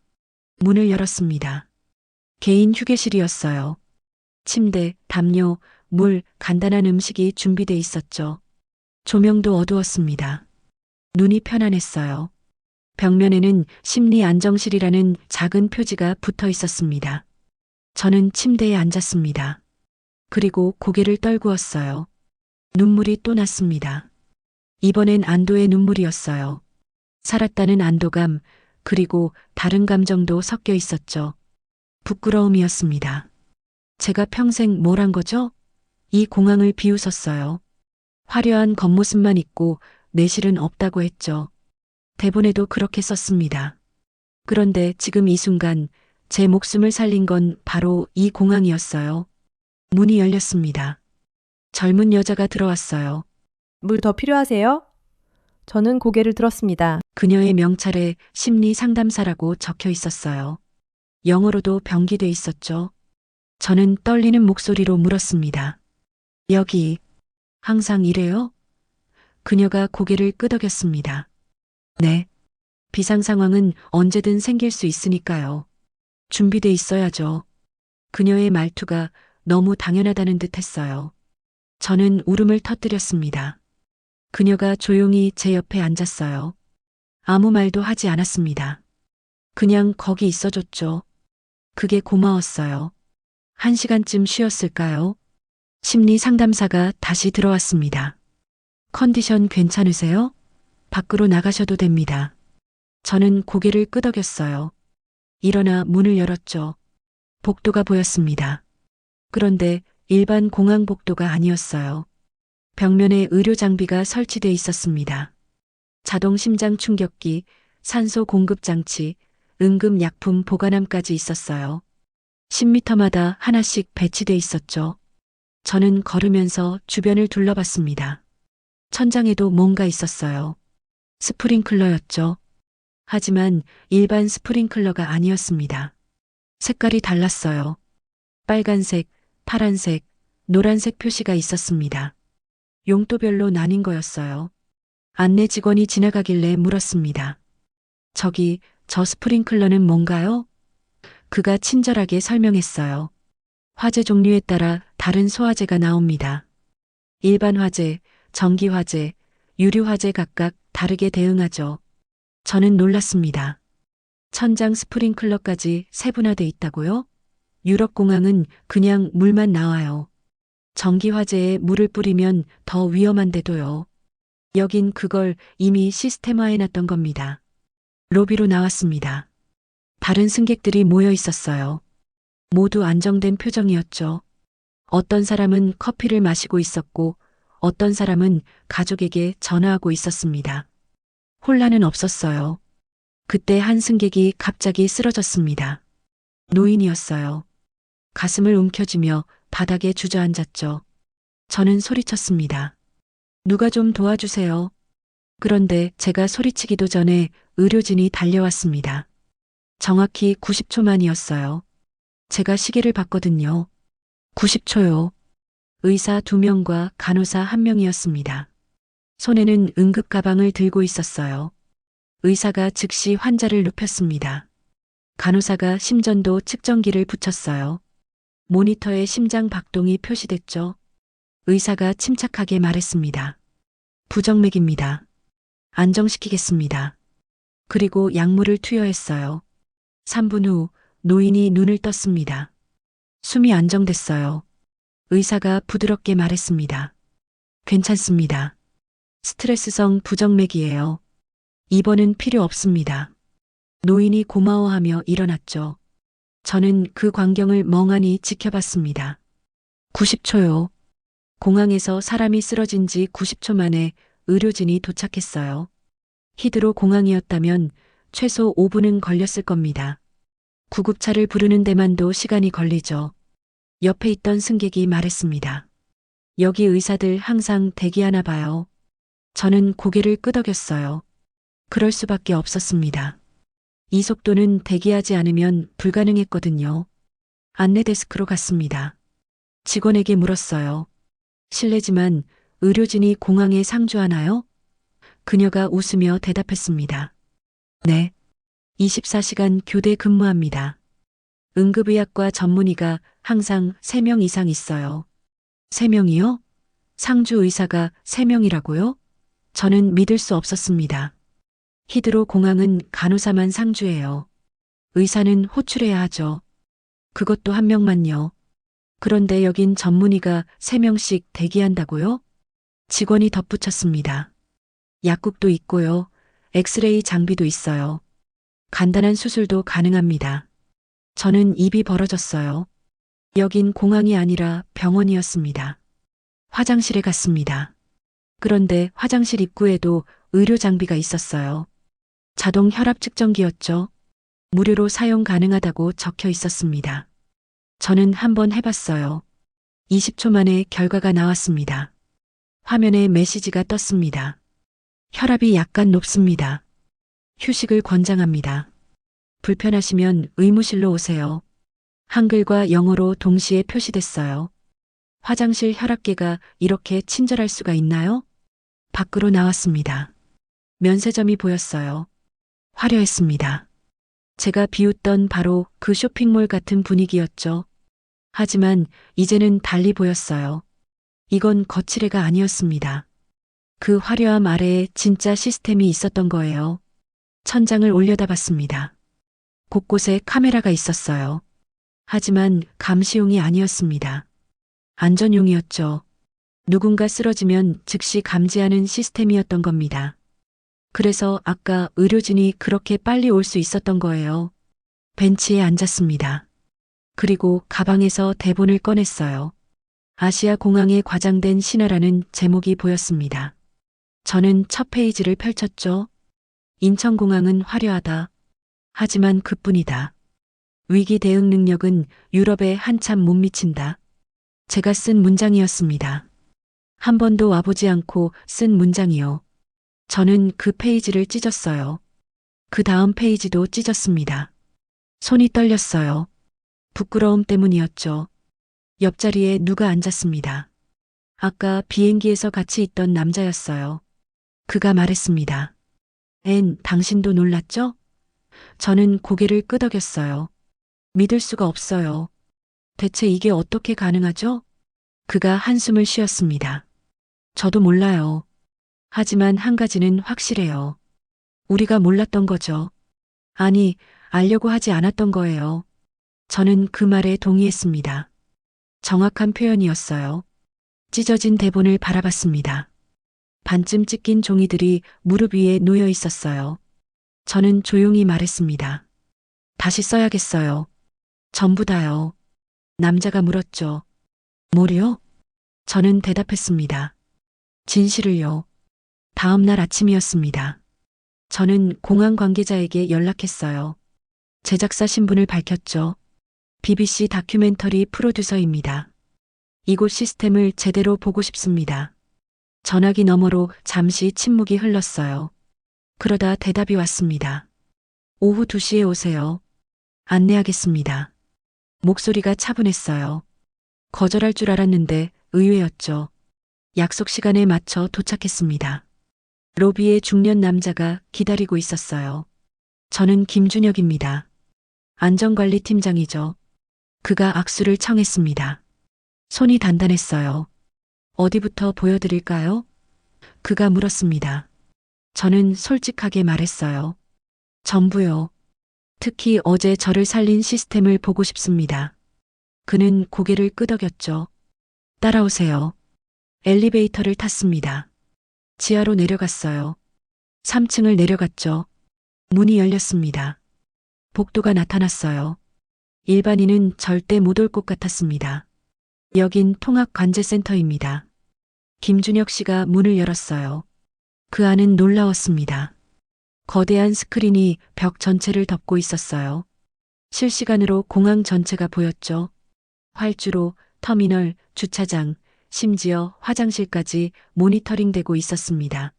문을 열었습니다. 개인 휴게실이었어요. 침대, 담요, 물, 간단한 음식이 준비돼 있었죠. 조명도 어두웠습니다. 눈이 편안했어요. 벽면에는 심리안정실이라는 작은 표지가 붙어 있었습니다. 저는 침대에 앉았습니다. 그리고 고개를 떨구었어요. 눈물이 또 났습니다. 이번엔 안도의 눈물이었어요. 살았다는 안도감, 그리고 다른 감정도 섞여 있었죠. 부끄러움이었습니다. 제가 평생 뭘 한 거죠? 이 공항을 비웃었어요. 화려한 겉모습만 있고 내실은 없다고 했죠. 대본에도 그렇게 썼습니다. 그런데 지금 이 순간 제 목숨을 살린 건 바로 이 공항이었어요. 문이 열렸습니다. 젊은 여자가 들어왔어요. 물 더 필요하세요? 저는 고개를 들었습니다. 그녀의 명찰에 심리 상담사라고 적혀 있었어요. 영어로도 병기돼 있었죠. 저는 떨리는 목소리로 물었습니다. 여기 항상 이래요? 그녀가 고개를 끄덕였습니다. 네. 비상 상황은 언제든 생길 수 있으니까요. 준비돼 있어야죠. 그녀의 말투가 너무 당연하다는 듯 했어요. 저는 울음을 터뜨렸습니다. 그녀가 조용히 제 옆에 앉았어요. 아무 말도 하지 않았습니다. 그냥 거기 있어줬죠. 그게 고마웠어요. 1시간쯤 쉬었을까요? 심리 상담사가 다시 들어왔습니다. 컨디션 괜찮으세요? 밖으로 나가셔도 됩니다. 저는 고개를 끄덕였어요. 일어나 문을 열었죠. 복도가 보였습니다. 그런데 일반 공항 복도가 아니었어요. 벽면에 의료 장비가 설치돼 있었습니다. 자동 심장 충격기, 산소 공급 장치, 응급 약품 보관함까지 있었어요. 10m마다 하나씩 배치돼 있었죠. 저는 걸으면서 주변을 둘러봤습니다. 천장에도 뭔가 있었어요. 스프링클러였죠. 하지만 일반 스프링클러가 아니었습니다. 색깔이 달랐어요. 빨간색, 파란색, 노란색 표시가 있었습니다. 용도별로 나뉜 거였어요. 안내 직원이 지나가길래 물었습니다. 저기, 저 스프링클러는 뭔가요? 그가 친절하게 설명했어요. 화재 종류에 따라 다른 소화제가 나옵니다. 일반 화재, 전기 화재, 유류 화재 각각 다르게 대응하죠. 저는 놀랐습니다. 천장 스프링클러까지 세분화돼 있다고요? 유럽 공항은 그냥 물만 나와요. 전기 화재에 물을 뿌리면 더 위험한데도요. 여긴 그걸 이미 시스템화해 놨던 겁니다. 로비로 나왔습니다. 다른 승객들이 모여 있었어요. 모두 안정된 표정이었죠. 어떤 사람은 커피를 마시고 있었고 어떤 사람은 가족에게 전화하고 있었습니다. 혼란은 없었어요. 그때 한 승객이 갑자기 쓰러졌습니다. 노인이었어요. 가슴을 움켜쥐며 바닥에 주저앉았죠. 저는 소리쳤습니다. 누가 좀 도와주세요. 그런데 제가 소리치기도 전에 의료진이 달려왔습니다. 정확히 90초 만이었어요. 제가 시계를 봤거든요. 90초요. 의사 2명과 간호사 1명이었습니다. 손에는 응급 가방을 들고 있었어요. 의사가 즉시 환자를 눕혔습니다. 간호사가 심전도 측정기를 붙였어요. 모니터에 심장 박동이 표시됐죠. 의사가 침착하게 말했습니다. 부정맥입니다. 안정시키겠습니다. 그리고 약물을 투여했어요. 3분 후 노인이 눈을 떴습니다. 숨이 안정됐어요. 의사가 부드럽게 말했습니다. 괜찮습니다. 스트레스성 부정맥이에요. 입원은 필요 없습니다. 노인이 고마워하며 일어났죠. 저는 그 광경을 멍하니 지켜봤습니다. 90초요. 공항에서 사람이 쓰러진 지 90초 만에 의료진이 도착했어요. 히드로 공항이었다면 최소 5분은 걸렸을 겁니다. 구급차를 부르는 데만도 시간이 걸리죠. 옆에 있던 승객이 말했습니다. 여기 의사들 항상 대기하나 봐요. 저는 고개를 끄덕였어요. 그럴 수밖에 없었습니다. 이 속도는 대기하지 않으면 불가능했거든요. 안내 데스크로 갔습니다. 직원에게 물었어요. 실례지만 의료진이 공항에 상주하나요? 그녀가 웃으며 대답했습니다. 네. 24시간 교대 근무합니다. 응급의학과 전문의가 항상 3명 이상 있어요. 3명이요? 상주 의사가 3명이라고요? 저는 믿을 수 없었습니다. 히드로 공항은 간호사만 상주해요. 의사는 호출해야 하죠. 그것도 1명만요. 그런데 여긴 전문의가 3명씩 대기한다고요? 직원이 덧붙였습니다. 약국도 있고요. 엑스레이 장비도 있어요. 간단한 수술도 가능합니다. 저는 입이 벌어졌어요. 여긴 공항이 아니라 병원이었습니다. 화장실에 갔습니다. 그런데 화장실 입구에도 의료 장비가 있었어요. 자동 혈압 측정기였죠. 무료로 사용 가능하다고 적혀 있었습니다. 저는 한번 해봤어요. 20초 만에 결과가 나왔습니다. 화면에 메시지가 떴습니다. 혈압이 약간 높습니다. 휴식을 권장합니다. 불편하시면 의무실로 오세요. 한글과 영어로 동시에 표시됐어요. 화장실 혈압계가 이렇게 친절할 수가 있나요? 밖으로 나왔습니다. 면세점이 보였어요. 화려했습니다. 제가 비웃던 바로 그 쇼핑몰 같은 분위기였죠. 하지만 이제는 달리 보였어요. 이건 거칠애가 아니었습니다. 그 화려함 아래에 진짜 시스템이 있었던 거예요. 천장을 올려다봤습니다. 곳곳에 카메라가 있었어요. 하지만 감시용이 아니었습니다. 안전용이었죠. 누군가 쓰러지면 즉시 감지하는 시스템이었던 겁니다. 그래서 아까 의료진이 그렇게 빨리 올 수 있었던 거예요. 벤치에 앉았습니다. 그리고 가방에서 대본을 꺼냈어요. 아시아 공항에 과장된 신화라는 제목이 보였습니다. 저는 첫 페이지를 펼쳤죠. 인천공항은 화려하다. 하지만 그뿐이다. 위기 대응 능력은 유럽에 한참 못 미친다. 제가 쓴 문장이었습니다. 한 번도 와보지 않고 쓴 문장이요. 저는 그 페이지를 찢었어요. 그 다음 페이지도 찢었습니다. 손이 떨렸어요. 부끄러움 때문이었죠. 옆자리에 누가 앉았습니다. 아까 비행기에서 같이 있던 남자였어요. 그가 말했습니다. 앤, 당신도 놀랐죠? 저는 고개를 끄덕였어요. 믿을 수가 없어요. 대체 이게 어떻게 가능하죠? 그가 한숨을 쉬었습니다. 저도 몰라요. 하지만 한 가지는 확실해요. 우리가 몰랐던 거죠. 아니, 알려고 하지 않았던 거예요. 저는 그 말에 동의했습니다. 정확한 표현이었어요. 찢어진 대본을 바라봤습니다. 반쯤 찢긴 종이들이 무릎 위에 놓여 있었어요. 저는 조용히 말했습니다. 다시 써야겠어요. 전부 다요. 남자가 물었죠. 뭐요? 저는 대답했습니다. 진실을요. 다음 날 아침이었습니다. 저는 공항 관계자에게 연락했어요. 제작사 신분을 밝혔죠. BBC 다큐멘터리 프로듀서입니다. 이곳 시스템을 제대로 보고 싶습니다. 전화기 너머로 잠시 침묵이 흘렀어요. 그러다 대답이 왔습니다. 오후 2시에 오세요. 안내하겠습니다. 목소리가 차분했어요. 거절할 줄 알았는데 의외였죠. 약속 시간에 맞춰 도착했습니다. 로비에 중년 남자가 기다리고 있었어요. 저는 김준혁입니다. 안전관리팀장이죠. 그가 악수를 청했습니다. 손이 단단했어요. 어디부터 보여드릴까요? 그가 물었습니다. 저는 솔직하게 말했어요. 전부요. 특히 어제 저를 살린 시스템을 보고 싶습니다. 그는 고개를 끄덕였죠. 따라오세요. 엘리베이터를 탔습니다. 지하로 내려갔어요. 3층을 내려갔죠. 문이 열렸습니다. 복도가 나타났어요. 일반인은 절대 못 올 곳 같았습니다. 여긴 통합관제센터입니다. 김준혁 씨가 문을 열었어요. 그 안은 놀라웠습니다. 거대한 스크린이 벽 전체를 덮고 있었어요. 실시간으로 공항 전체가 보였죠. 활주로, 터미널, 주차장, 심지어 화장실까지 모니터링되고 있었습니다.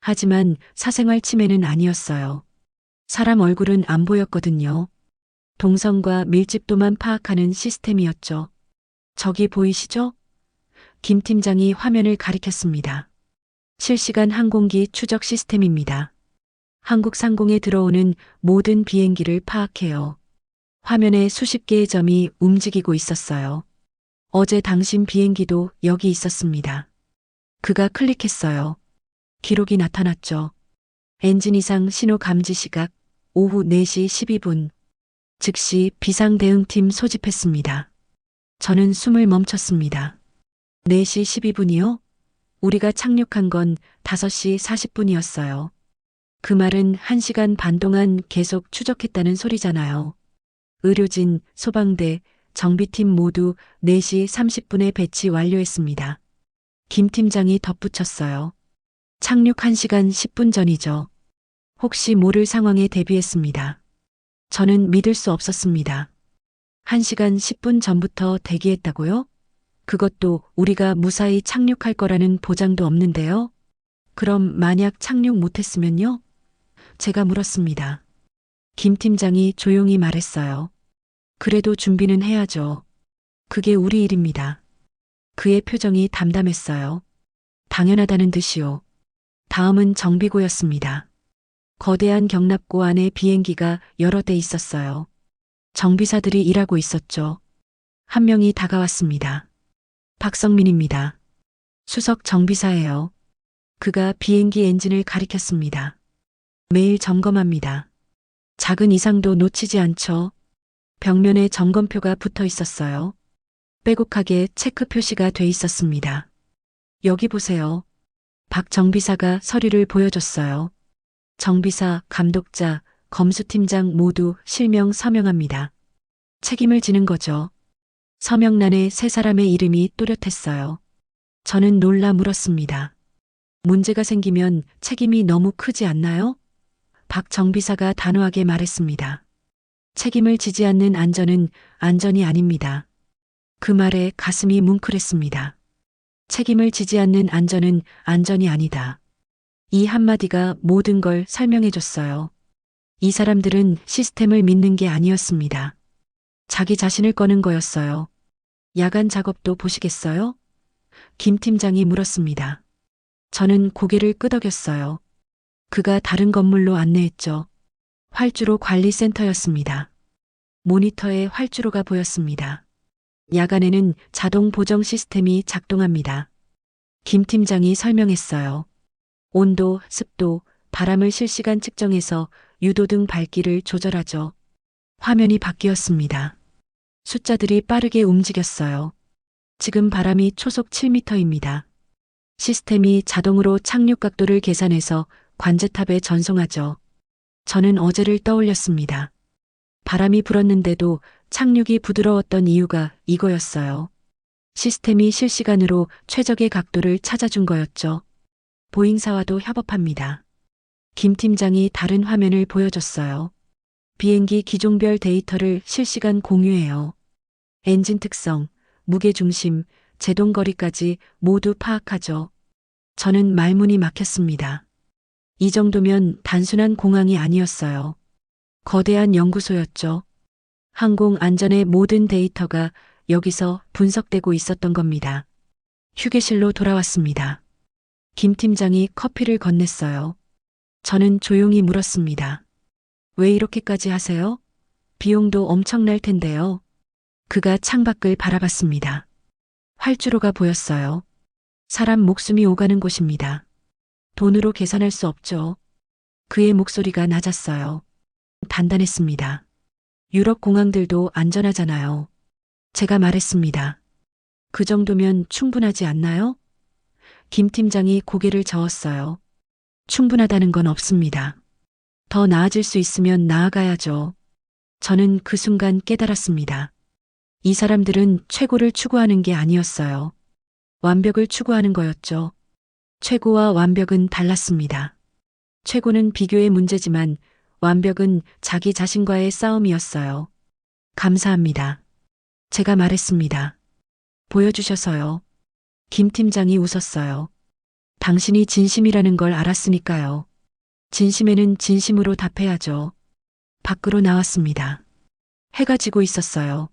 하지만 사생활 침해는 아니었어요. 사람 얼굴은 안 보였거든요. 동선과 밀집도만 파악하는 시스템이었죠. 저기 보이시죠? 김 팀장이 화면을 가리켰습니다. 실시간 항공기 추적 시스템입니다. 한국 상공에 들어오는 모든 비행기를 파악해요. 화면에 수십 개의 점이 움직이고 있었어요. 어제 당신 비행기도 여기 있었습니다. 그가 클릭했어요. 기록이 나타났죠. 엔진 이상 신호 감지 시각 오후 4시 12분. 즉시 비상대응팀 소집했습니다. 저는 숨을 멈췄습니다. 4시 12분이요? 우리가 착륙한 건 5시 40분이었어요. 그 말은 1시간 반 동안 계속 추적했다는 소리잖아요. 의료진, 소방대, 정비팀 모두 4시 30분에 배치 완료했습니다. 김 팀장이 덧붙였어요. 착륙 1시간 10분 전이죠. 혹시 모를 상황에 대비했습니다. 저는 믿을 수 없었습니다. 1시간 10분 전부터 대기했다고요? 그것도 우리가 무사히 착륙할 거라는 보장도 없는데요. 그럼 만약 착륙 못했으면요? 제가 물었습니다. 김 팀장이 조용히 말했어요. 그래도 준비는 해야죠. 그게 우리 일입니다. 그의 표정이 담담했어요. 당연하다는 듯이요. 다음은 정비고였습니다. 거대한 경납고 안에 비행기가 여러 대 있었어요. 정비사들이 일하고 있었죠. 한 명이 다가왔습니다. 박성민입니다. 수석 정비사예요. 그가 비행기 엔진을 가리켰습니다. 매일 점검합니다. 작은 이상도 놓치지 않죠. 벽면에 점검표가 붙어 있었어요. 빼곡하게 체크 표시가 돼 있었습니다. 여기 보세요. 박 정비사가 서류를 보여줬어요. 정비사, 감독자, 검수팀장 모두 실명 서명합니다. 책임을 지는 거죠. 서명란에 세 사람의 이름이 또렷했어요. 저는 놀라 물었습니다. 문제가 생기면 책임이 너무 크지 않나요? 박 정비사가 단호하게 말했습니다. 책임을 지지 않는 안전은 안전이 아닙니다. 그 말에 가슴이 뭉클했습니다. 책임을 지지 않는 안전은 안전이 아니다. 이 한마디가 모든 걸 설명해 줬어요. 이 사람들은 시스템을 믿는 게 아니었습니다. 자기 자신을 꺼는 거였어요. 야간 작업도 보시겠어요? 김 팀장이 물었습니다. 저는 고개를 끄덕였어요. 그가 다른 건물로 안내했죠. 활주로 관리센터였습니다. 모니터에 활주로가 보였습니다. 야간에는 자동 보정 시스템이 작동합니다. 김 팀장이 설명했어요. 온도, 습도, 바람을 실시간 측정해서 유도등 밝기를 조절하죠. 화면이 바뀌었습니다. 숫자들이 빠르게 움직였어요. 지금 바람이 초속 7m입니다. 시스템이 자동으로 착륙 각도를 계산해서 관제탑에 전송하죠. 저는 어제를 떠올렸습니다. 바람이 불었는데도 착륙이 부드러웠던 이유가 이거였어요. 시스템이 실시간으로 최적의 각도를 찾아준 거였죠. 보잉사와도 협업합니다. 김 팀장이 다른 화면을 보여줬어요. 비행기 기종별 데이터를 실시간 공유해요. 엔진 특성, 무게 중심, 제동 거리까지 모두 파악하죠. 저는 말문이 막혔습니다. 이 정도면 단순한 공항이 아니었어요. 거대한 연구소였죠. 항공 안전의 모든 데이터가 여기서 분석되고 있었던 겁니다. 휴게실로 돌아왔습니다. 김 팀장이 커피를 건넸어요. 저는 조용히 물었습니다. 왜 이렇게까지 하세요? 비용도 엄청날 텐데요. 그가 창밖을 바라봤습니다. 활주로가 보였어요. 사람 목숨이 오가는 곳입니다. 돈으로 계산할 수 없죠. 그의 목소리가 낮았어요. 단단했습니다. 유럽 공항들도 안전하잖아요. 제가 말했습니다. 그 정도면 충분하지 않나요? 김 팀장이 고개를 저었어요. 충분하다는 건 없습니다. 더 나아질 수 있으면 나아가야죠. 저는 그 순간 깨달았습니다. 이 사람들은 최고를 추구하는 게 아니었어요. 완벽을 추구하는 거였죠. 최고와 완벽은 달랐습니다. 최고는 비교의 문제지만 완벽은 자기 자신과의 싸움이었어요. 감사합니다. 제가 말했습니다. 보여주셔서요. 김 팀장이 웃었어요. 당신이 진심이라는 걸 알았으니까요. 진심에는 진심으로 답해야죠. 밖으로 나왔습니다. 해가 지고 있었어요.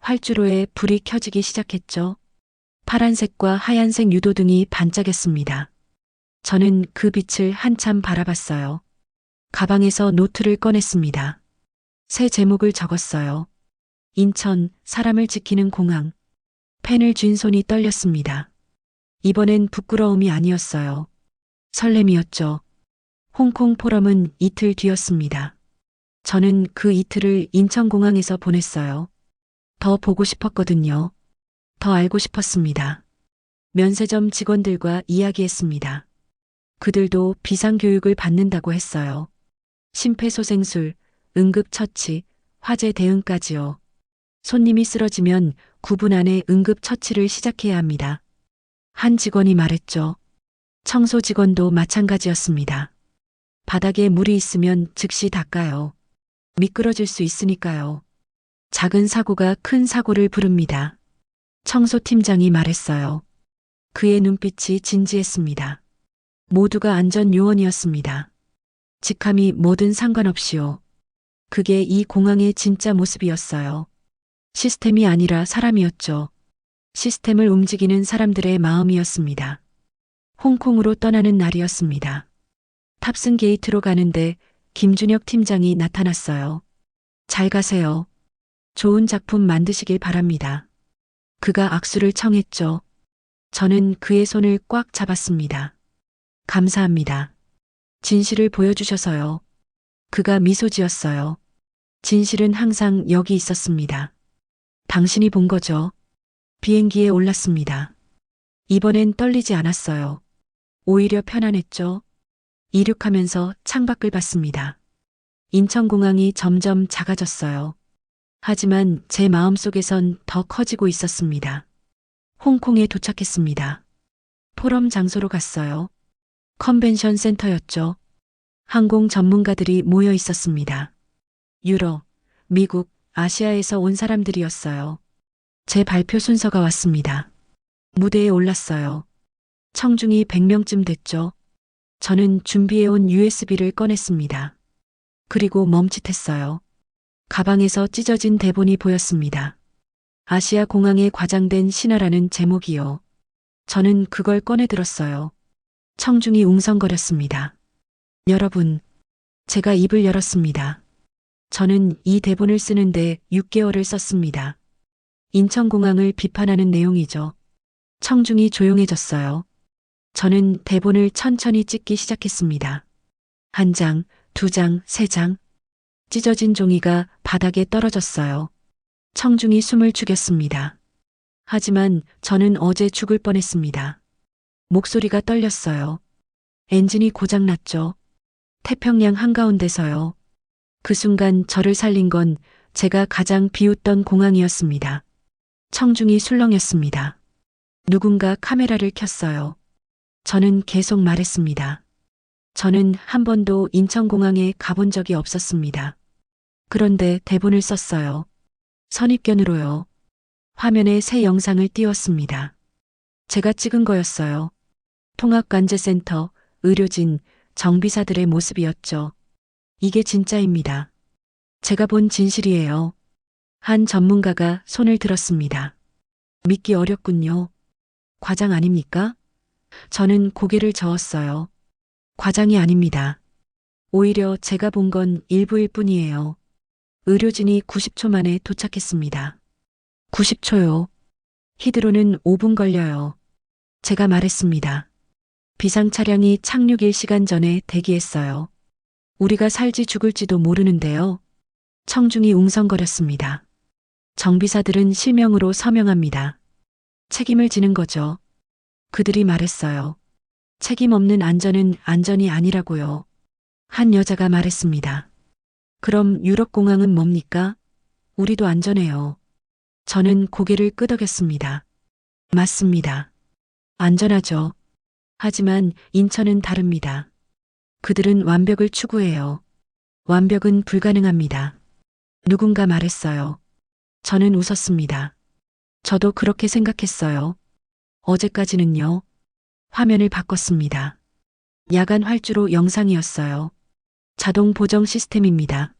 활주로에 불이 켜지기 시작했죠. 파란색과 하얀색 유도등이 반짝였습니다. 저는 그 빛을 한참 바라봤어요. 가방에서 노트를 꺼냈습니다. 새 제목을 적었어요. 인천, 사람을 지키는 공항. 펜을 쥔 손이 떨렸습니다. 이번엔 부끄러움이 아니었어요. 설렘이었죠. 홍콩 포럼은 이틀 뒤였습니다. 저는 그 이틀을 인천공항에서 보냈어요. 더 보고 싶었거든요. 더 알고 싶었습니다. 면세점 직원들과 이야기했습니다. 그들도 비상교육을 받는다고 했어요. 심폐소생술, 응급처치, 화재 대응까지요. 손님이 쓰러지면 9분 안에 응급 처치를 시작해야 합니다. 한 직원이 말했죠. 청소 직원도 마찬가지였습니다. 바닥에 물이 있으면 즉시 닦아요. 미끄러질 수 있으니까요. 작은 사고가 큰 사고를 부릅니다. 청소팀장이 말했어요. 그의 눈빛이 진지했습니다. 모두가 안전 요원이었습니다. 직함이 뭐든 상관없이요. 그게 이 공항의 진짜 모습이었어요. 시스템이 아니라 사람이었죠. 시스템을 움직이는 사람들의 마음이었습니다. 홍콩으로 떠나는 날이었습니다. 탑승 게이트로 가는데 김준혁 팀장이 나타났어요. 잘 가세요. 좋은 작품 만드시길 바랍니다. 그가 악수를 청했죠. 저는 그의 손을 꽉 잡았습니다. 감사합니다. 진실을 보여주셔서요. 그가 미소 지었어요. 진실은 항상 여기 있었습니다. 당신이 본 거죠. 비행기에 올랐습니다. 이번엔 떨리지 않았어요. 오히려 편안했죠. 이륙하면서 창밖을 봤습니다. 인천공항이 점점 작아졌어요. 하지만 제 마음속에선 더 커지고 있었습니다. 홍콩에 도착했습니다. 포럼 장소로 갔어요. 컨벤션 센터였죠. 항공 전문가들이 모여 있었습니다. 유럽, 미국, 아시아에서 온 사람들이었어요. 제 발표 순서가 왔습니다. 무대에 올랐어요. 청중이 100명쯤 됐죠. 저는 준비해온 USB를 꺼냈습니다. 그리고 멈칫했어요. 가방에서 찢어진 대본이 보였습니다. 아시아 공항에 과장된 신화라는 제목이요. 저는 그걸 꺼내 들었어요. 청중이 웅성거렸습니다. 여러분, 제가 입을 열었습니다. 저는 이 대본을 쓰는데 6개월을 썼습니다. 인천공항을 비판하는 내용이죠. 청중이 조용해졌어요. 저는 대본을 천천히 찍기 시작했습니다. 1장, 2장, 3장. 찢어진 종이가 바닥에 떨어졌어요. 청중이 숨을 죽였습니다. 하지만 저는 어제 죽을 뻔했습니다. 목소리가 떨렸어요. 엔진이 고장났죠. 태평양 한가운데서요. 그 순간 저를 살린 건 제가 가장 비웃던 공항이었습니다. 청중이 술렁였습니다. 누군가 카메라를 켰어요. 저는 계속 말했습니다. 저는 한 번도 인천공항에 가본 적이 없었습니다. 그런데 대본을 썼어요. 선입견으로요. 화면에 새 영상을 띄웠습니다. 제가 찍은 거였어요. 통합관제센터, 의료진, 정비사들의 모습이었죠. 이게 진짜입니다. 제가 본 진실이에요. 한 전문가가 손을 들었습니다. 믿기 어렵군요. 과장 아닙니까? 저는 고개를 저었어요. 과장이 아닙니다. 오히려 제가 본 건 일부일 뿐이에요. 의료진이 90초 만에 도착했습니다. 90초요. 히드로는 5분 걸려요. 제가 말했습니다. 비상 차량이 착륙일 시간 전에 대기했어요. 우리가 살지 죽을지도 모르는데요. 청중이 웅성거렸습니다. 정비사들은 실명으로 서명합니다. 책임을 지는 거죠. 그들이 말했어요. 책임 없는 안전은 안전이 아니라고요. 한 여자가 말했습니다. 그럼 유럽 공항은 뭡니까? 우리도 안전해요. 저는 고개를 끄덕였습니다. 맞습니다. 안전하죠. 하지만 인천은 다릅니다. 그들은 완벽을 추구해요. 완벽은 불가능합니다. 누군가 말했어요. 저는 웃었습니다. 저도 그렇게 생각했어요. 어제까지는요. 화면을 바꿨습니다. 야간 활주로 영상이었어요. 자동 보정 시스템입니다.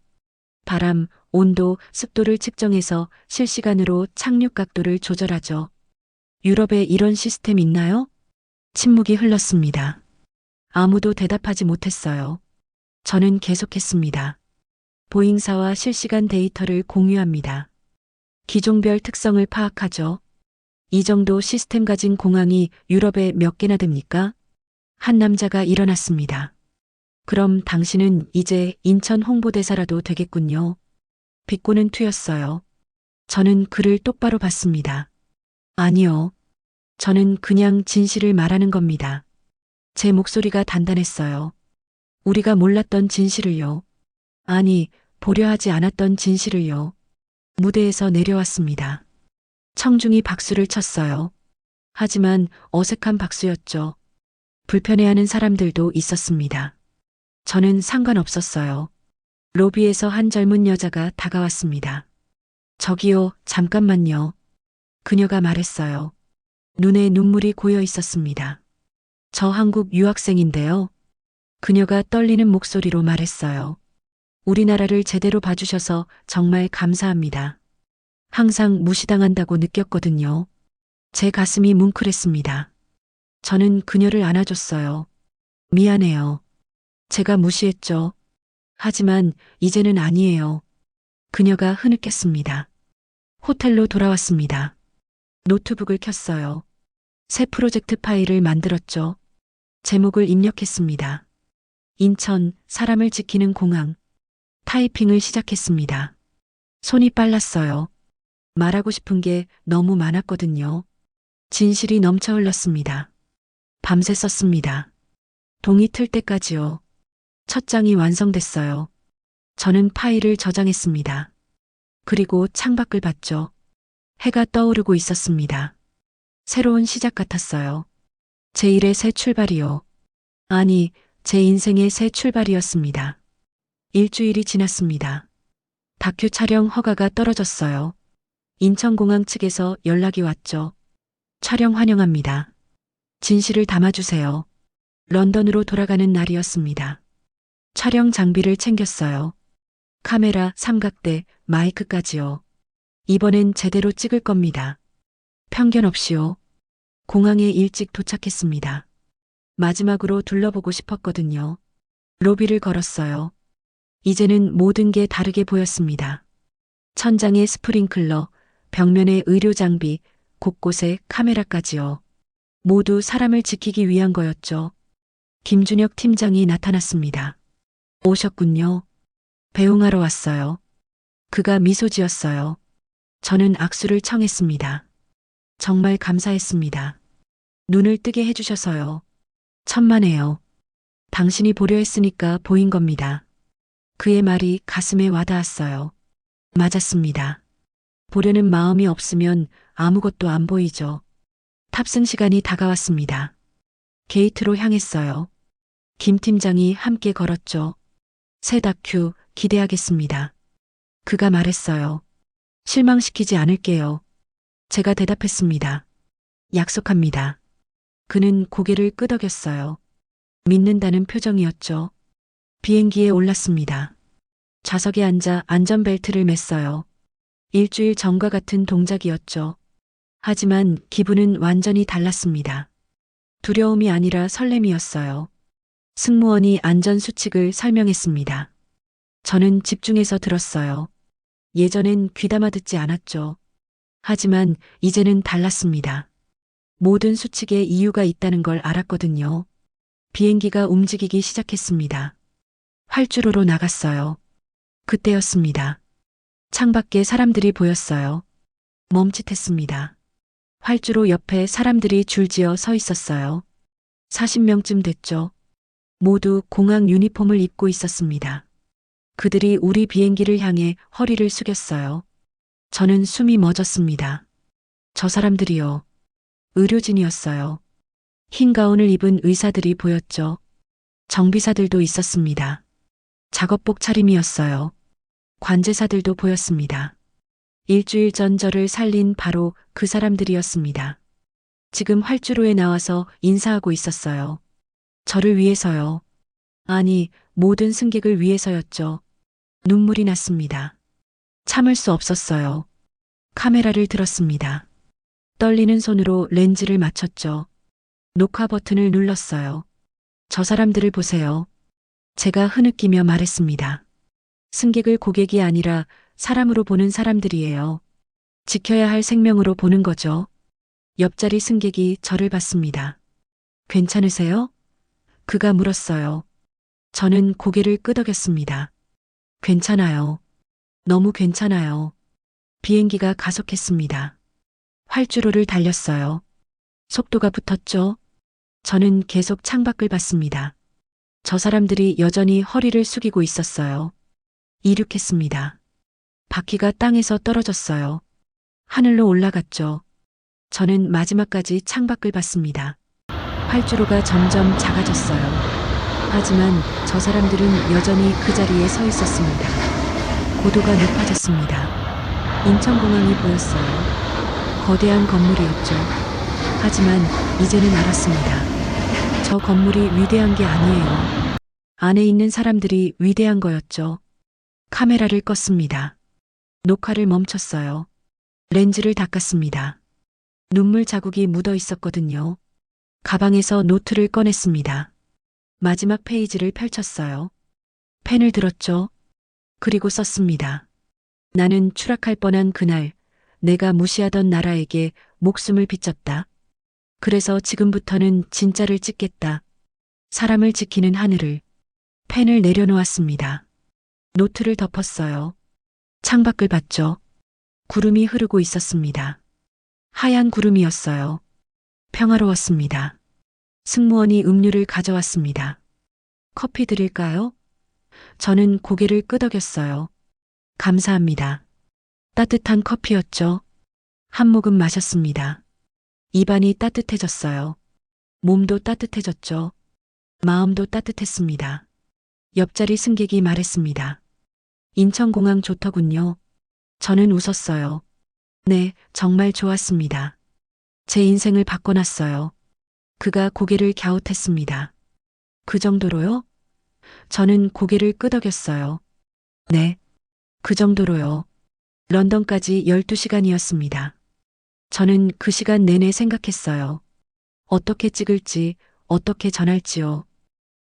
바람, 온도, 습도를 측정해서 실시간으로 착륙 각도를 조절하죠. 유럽에 이런 시스템 있나요? 침묵이 흘렀습니다. 아무도 대답하지 못했어요. 저는 계속했습니다. 보잉사와 실시간 데이터를 공유합니다. 기종별 특성을 파악하죠. 이 정도 시스템 가진 공항이 유럽에 몇 개나 됩니까? 한 남자가 일어났습니다. 그럼 당신은 이제 인천 홍보대사라도 되겠군요. 비꼬는 투였어요. 저는 그를 똑바로 봤습니다. 아니요. 저는 그냥 진실을 말하는 겁니다. 제 목소리가 단단했어요. 우리가 몰랐던 진실을요. 아니, 보려 하지 않았던 진실을요. 무대에서 내려왔습니다. 청중이 박수를 쳤어요. 하지만 어색한 박수였죠. 불편해하는 사람들도 있었습니다. 저는 상관없었어요. 로비에서 한 젊은 여자가 다가왔습니다. 저기요, 잠깐만요. 그녀가 말했어요. 눈에 눈물이 고여 있었습니다. 저 한국 유학생인데요. 그녀가 떨리는 목소리로 말했어요. 우리나라를 제대로 봐주셔서 정말 감사합니다. 항상 무시당한다고 느꼈거든요. 제 가슴이 뭉클했습니다. 저는 그녀를 안아줬어요. 미안해요. 제가 무시했죠. 하지만 이제는 아니에요. 그녀가 흐느꼈습니다. 호텔로 돌아왔습니다. 노트북을 켰어요. 새 프로젝트 파일을 만들었죠. 제목을 입력했습니다. 인천, 사람을 지키는 공항. 타이핑을 시작했습니다. 손이 빨랐어요. 말하고 싶은 게 너무 많았거든요. 진실이 넘쳐 흘렀습니다. 밤새 썼습니다. 동이 틀 때까지요. 첫 장이 완성됐어요. 저는 파일을 저장했습니다. 그리고 창밖을 봤죠. 해가 떠오르고 있었습니다. 새로운 시작 같았어요. 제 일의 새 출발이요. 아니, 제 인생의 새 출발이었습니다. 일주일이 지났습니다. 다큐 촬영 허가가 떨어졌어요. 인천공항 측에서 연락이 왔죠. 촬영 환영합니다. 진실을 담아주세요. 런던으로 돌아가는 날이었습니다. 촬영 장비를 챙겼어요. 카메라, 삼각대, 마이크까지요. 이번엔 제대로 찍을 겁니다. 편견 없이요. 공항에 일찍 도착했습니다. 마지막으로 둘러보고 싶었거든요. 로비를 걸었어요. 이제는 모든 게 다르게 보였습니다. 천장에 스프링클러, 벽면에 의료 장비, 곳곳에 카메라까지요. 모두 사람을 지키기 위한 거였죠. 김준혁 팀장이 나타났습니다. 오셨군요. 배웅하러 왔어요. 그가 미소 지었어요. 저는 악수를 청했습니다. 정말 감사했습니다. 눈을 뜨게 해주셔서요. 천만에요. 당신이 보려 했으니까 보인 겁니다. 그의 말이 가슴에 와닿았어요. 맞았습니다. 보려는 마음이 없으면 아무것도 안 보이죠. 탑승 시간이 다가왔습니다. 게이트로 향했어요. 김 팀장이 함께 걸었죠. 새 다큐 기대하겠습니다. 그가 말했어요. 실망시키지 않을게요. 제가 대답했습니다. 약속합니다. 그는 고개를 끄덕였어요. 믿는다는 표정이었죠. 비행기에 올랐습니다. 좌석에 앉아 안전벨트를 맸어요. 일주일 전과 같은 동작이었죠. 하지만 기분은 완전히 달랐습니다. 두려움이 아니라 설렘이었어요. 승무원이 안전수칙을 설명했습니다. 저는 집중해서 들었어요. 예전엔 귀담아 듣지 않았죠. 하지만 이제는 달랐습니다. 모든 수칙에 이유가 있다는 걸 알았거든요. 비행기가 움직이기 시작했습니다. 활주로로 나갔어요. 그때였습니다. 창밖에 사람들이 보였어요. 멈칫했습니다. 활주로 옆에 사람들이 줄지어 서 있었어요. 40명쯤 됐죠. 모두 공항 유니폼을 입고 있었습니다. 그들이 우리 비행기를 향해 허리를 숙였어요. 저는 숨이 멎었습니다. 저 사람들이요. 의료진이었어요. 흰 가운을 입은 의사들이 보였죠. 정비사들도 있었습니다. 작업복 차림이었어요. 관제사들도 보였습니다. 일주일 전 저를 살린 바로 그 사람들이었습니다. 지금 활주로에 나와서 인사하고 있었어요. 저를 위해서요. 아니, 모든 승객을 위해서였죠. 눈물이 났습니다. 참을 수 없었어요. 카메라를 들었습니다. 떨리는 손으로 렌즈를 맞췄죠. 녹화 버튼을 눌렀어요. 저 사람들을 보세요. 제가 흐느끼며 말했습니다. 승객을 고객이 아니라 사람으로 보는 사람들이에요. 지켜야 할 생명으로 보는 거죠. 옆자리 승객이 저를 봤습니다. 괜찮으세요? 그가 물었어요. 저는 고개를 끄덕였습니다. 괜찮아요. 너무 괜찮아요. 비행기가 가속했습니다. 활주로를 달렸어요. 속도가 붙었죠. 저는 계속 창밖을 봤습니다. 저 사람들이 여전히 허리를 숙이고 있었어요. 이륙했습니다. 바퀴가 땅에서 떨어졌어요. 하늘로 올라갔죠. 저는 마지막까지 창밖을 봤습니다. 활주로가 점점 작아졌어요. 하지만 저 사람들은 여전히 그 자리에 서 있었습니다. 고도가 높아졌습니다. 인천공항이 보였어요. 거대한 건물이었죠. 하지만 이제는 알았습니다. 저 건물이 위대한 게 아니에요. 안에 있는 사람들이 위대한 거였죠. 카메라를 껐습니다. 녹화를 멈췄어요. 렌즈를 닦았습니다. 눈물 자국이 묻어 있었거든요. 가방에서 노트를 꺼냈습니다. 마지막 페이지를 펼쳤어요. 펜을 들었죠. 그리고 썼습니다. 나는 추락할 뻔한 그날, 내가 무시하던 나라에게 목숨을 비쳤다. 그래서 지금부터는 진짜를 찍겠다. 사람을 지키는 하늘을. 펜을 내려놓았습니다. 노트를 덮었어요. 창밖을 봤죠. 구름이 흐르고 있었습니다. 하얀 구름이었어요. 평화로웠습니다. 승무원이 음료를 가져왔습니다. 커피 드릴까요? 저는 고개를 끄덕였어요. 감사합니다. 따뜻한 커피였죠. 한 모금 마셨습니다. 입안이 따뜻해졌어요. 몸도 따뜻해졌죠. 마음도 따뜻했습니다. 옆자리 승객이 말했습니다. 인천공항 좋더군요. 저는 웃었어요. 네, 정말 좋았습니다. 제 인생을 바꿔놨어요. 그가 고개를 갸웃했습니다. 그 정도로요? 저는 고개를 끄덕였어요. 네, 그 정도로요. 런던까지 12시간이었습니다. 저는 그 시간 내내 생각했어요. 어떻게 찍을지, 어떻게 전할지요.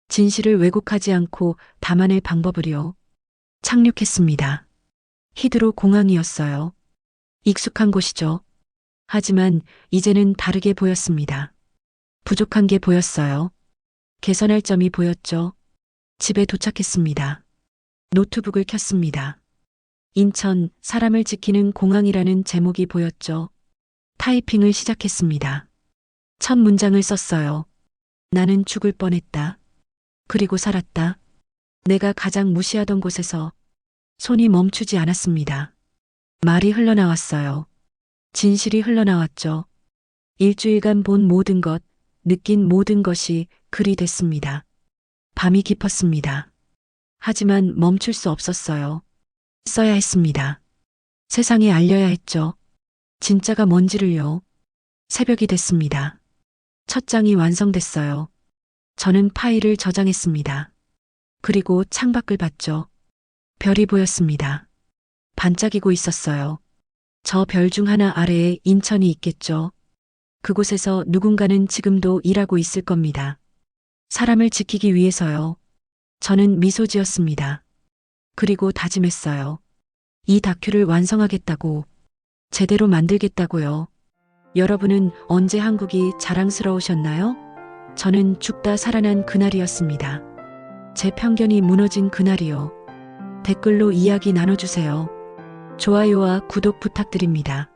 진실을 왜곡하지 않고 담아낼 방법을요. 착륙했습니다. 히드로 공항이었어요. 익숙한 곳이죠. 하지만 이제는 다르게 보였습니다. 부족한 게 보였어요. 개선할 점이 보였죠. 집에 도착했습니다. 노트북을 켰습니다. 인천, 사람을 지키는 공항이라는 제목이 보였죠. 타이핑을 시작했습니다. 첫 문장을 썼어요. 나는 죽을 뻔했다. 그리고 살았다. 내가 가장 무시하던 곳에서 손이 멈추지 않았습니다. 말이 흘러나왔어요. 진실이 흘러나왔죠. 일주일간 본 모든 것, 느낀 모든 것이 글이 됐습니다. 밤이 깊었습니다. 하지만 멈출 수 없었어요. 써야 했습니다. 세상에 알려야 했죠. 진짜가 뭔지를요. 새벽이 됐습니다. 첫 장이 완성됐어요. 저는 파일을 저장했습니다. 그리고 창밖을 봤죠. 별이 보였습니다. 반짝이고 있었어요. 저 별 중 하나 아래에 인천이 있겠죠. 그곳에서 누군가는 지금도 일하고 있을 겁니다. 사람을 지키기 위해서요. 저는 미소 지었습니다. 그리고 다짐했어요. 이 다큐를 완성하겠다고, 제대로 만들겠다고요. 여러분은 언제 한국이 자랑스러우셨나요? 저는 죽다 살아난 그날이었습니다. 제 편견이 무너진 그날이요. 댓글로 이야기 나눠주세요. 좋아요와 구독 부탁드립니다.